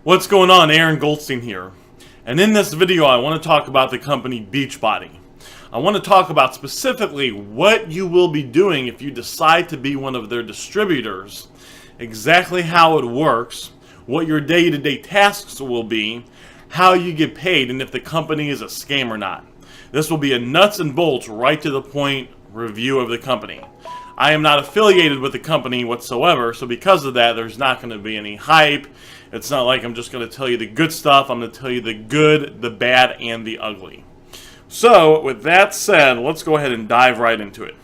What's going on? Aaron Goldstein here. And in this video I want to talk about the company Beachbody. I want to talk about specifically what you will be doing if you decide to be one of their distributors, exactly how it works, what your day-to-day tasks will be, how you get paid, and if the company is a scam or not. This will be a nuts and bolts, right to the point review of the company. I am not affiliated with the company whatsoever, so because of that, there's not going to be any hype. It's not like I'm just going to tell you the good stuff. I'm going to tell you the good, the bad, and the ugly. So, with that said, let's go ahead and dive right into it.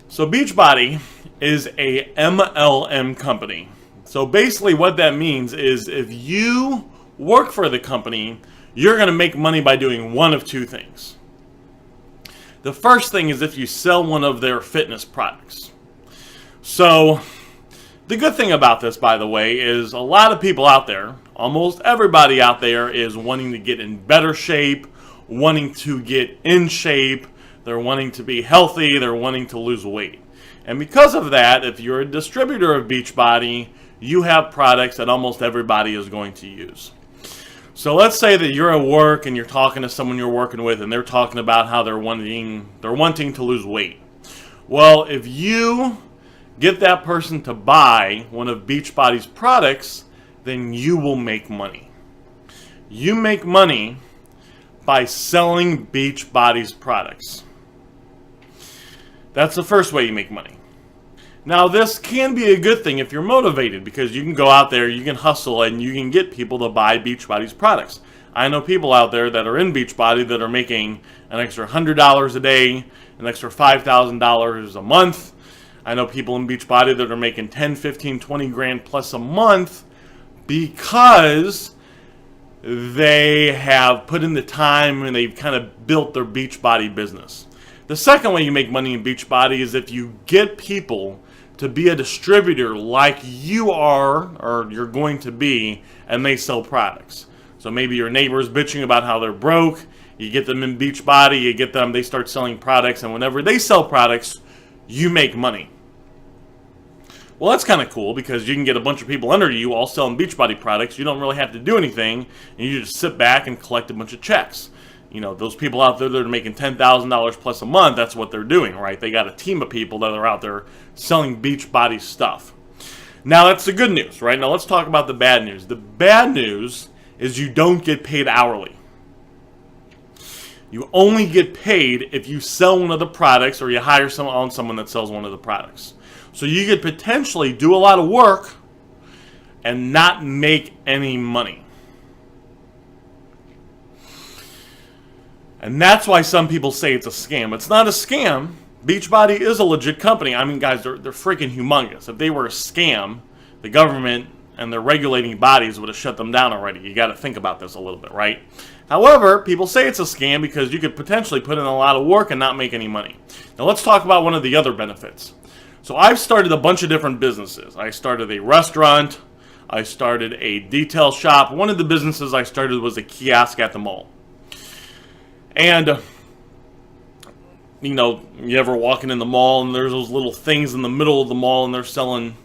So, Beachbody is a MLM company. So, basically what that means is if you work for the company, you're going to make money by doing one of two things. The first thing is if you sell one of their fitness products. So, the good thing about this, by the way, is a lot of people out there, almost everybody out there, is wanting to get in better shape, wanting to get in shape, they're wanting to be healthy, they're wanting to lose weight. And because of that, if you're a distributor of Beachbody, you have products that almost everybody is going to use. So let's say that you're at work and you're talking to someone you're working with and they're talking about how they're wanting to lose weight. Well, if you get that person to buy one of Beachbody's products, then you will make money. You make money by selling Beachbody's products. That's the first way you make money. Now, this can be a good thing if you're motivated, because you can go out there, you can hustle, and you can get people to buy Beachbody's products. I know people out there that are in Beachbody that are making an extra $100 a day, an extra $5,000 a month. I know people in Beachbody that are making 10, 15, 20 grand plus a month because they have put in the time and they've kind of built their Beachbody business. The second way you make money in Beachbody is if you get people to be a distributor like you are or you're going to be, and they sell products. So maybe your neighbor's bitching about how they're broke, you get them in Beachbody, you get them, they start selling products, and whenever they sell products, you make money. Well, that's kind of cool because you can get a bunch of people under you all selling Beachbody products. You don't really have to do anything, and you just sit back and collect a bunch of checks. You know, those people out there that are making $10,000 plus a month, that's what they're doing, right? They got a team of people that are out there selling Beachbody stuff. Now, that's the good news, right? Now, let's talk about the bad news. The bad news is you don't get paid hourly. You only get paid if you sell one of the products or you hire someone that sells one of the products. So you could potentially do a lot of work and not make any money. And that's why some people say it's a scam. It's not a scam. Beachbody is a legit company. I mean, guys, they're freaking humongous. If they were a scam, the government and their regulating bodies would have shut them down already. You got to think about this a little bit, right? However, people say it's a scam because you could potentially put in a lot of work and not make any money. Now, let's talk about one of the other benefits. So I've started a bunch of different businesses. I started a restaurant. I started a detail shop. One of the businesses I started was a kiosk at the mall. And, you know, you ever walking in the mall and there's those little things in the middle of the mall and they're selling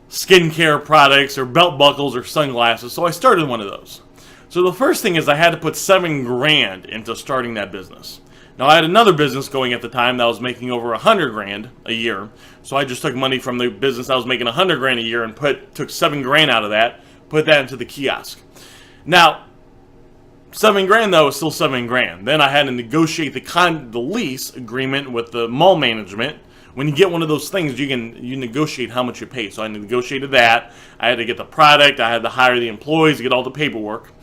skincare products or belt buckles or sunglasses. So I started one of those. So the first thing is I had to put $7 grand into starting that business. Now I had another business going at the time that was making over $100 grand a year. So I just took money from the business that was making $100 grand a year and took $7 grand out of that, put that into the kiosk. Now, $7 grand though is still $7 grand. Then I had to negotiate the lease agreement with the mall management. When you get one of those things, you negotiate how much you pay. So I negotiated that. I had to get the product. I had to hire the employees to get all the paperwork.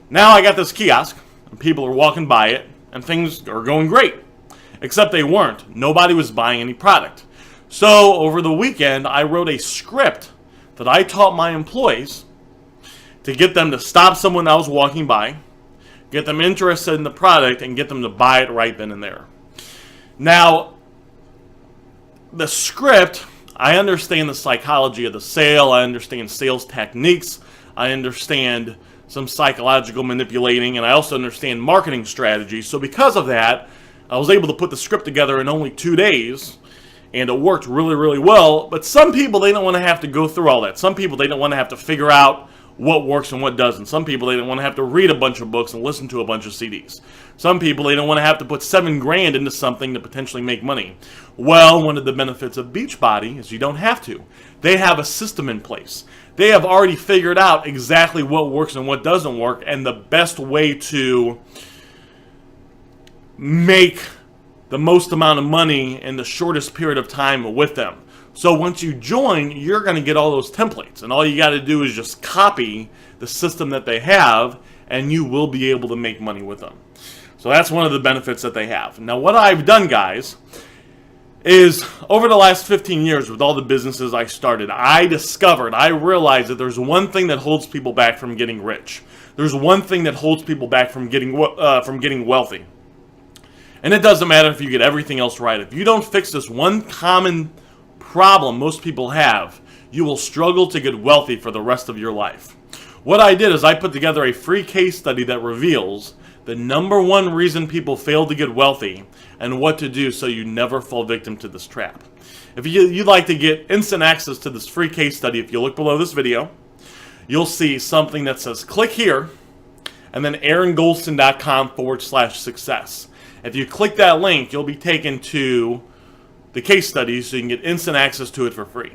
Now I got this kiosk, and people are walking by it, and things are going great. Except they weren't. Nobody was buying any product. So over the weekend, I wrote a script that I taught my employees to get them to stop someone that was walking by, get them interested in the product, and get them to buy it right then and there. Now, the script, I understand the psychology of the sale. I understand sales techniques. I understand some psychological manipulating, and I also understand marketing strategies. So because of that, I was able to put the script together in only 2 days, And it worked really, really well. But some people, they don't want to have to go through all that. Some people, they don't want to have to figure out what works and what doesn't. Some people, they don't want to have to read a bunch of books and listen to a bunch of CDs. Some people, they don't want to have to put $7,000 into something to potentially make money. Well, one of the benefits of Beachbody is you don't have to. They have a system in place. They have already figured out exactly what works and what doesn't work, and the best way to make the most amount of money in the shortest period of time with them. So once you join, you're going to get all those templates, and all you got to do is just copy the system that they have, and you will be able to make money with them. So that's one of the benefits that they have. Now, what I've done, guys, is over the last 15 years with all the businesses I started, I realized that there's one thing that holds people back from getting rich. There's one thing that holds people back from getting wealthy. And it doesn't matter if you get everything else right. If you don't fix this one common problem most people have, you will struggle to get wealthy for the rest of your life. What I did is I put together a free case study that reveals the number one reason people fail to get wealthy and what to do so you never fall victim to this trap. If you'd like to get instant access to this free case study, if you look below this video, you'll see something that says click here and then aarongoldstein.com/success. If you click that link, you'll be taken to the case study so you can get instant access to it for free.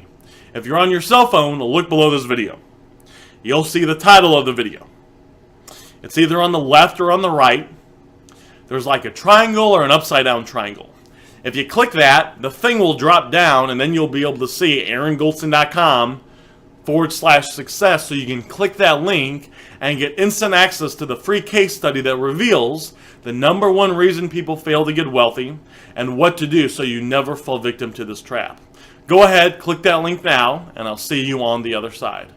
If you're on your cell phone, look below this video. You'll see the title of the video. It's either on the left or on the right. There's like a triangle or an upside down triangle. If you click that, the thing will drop down and then you'll be able to see aarongoldstein.com/success, so you can click that link and get instant access to the free case study that reveals the number one reason people fail to get wealthy and what to do so you never fall victim to this trap. Go ahead, click that link now, and I'll see you on the other side.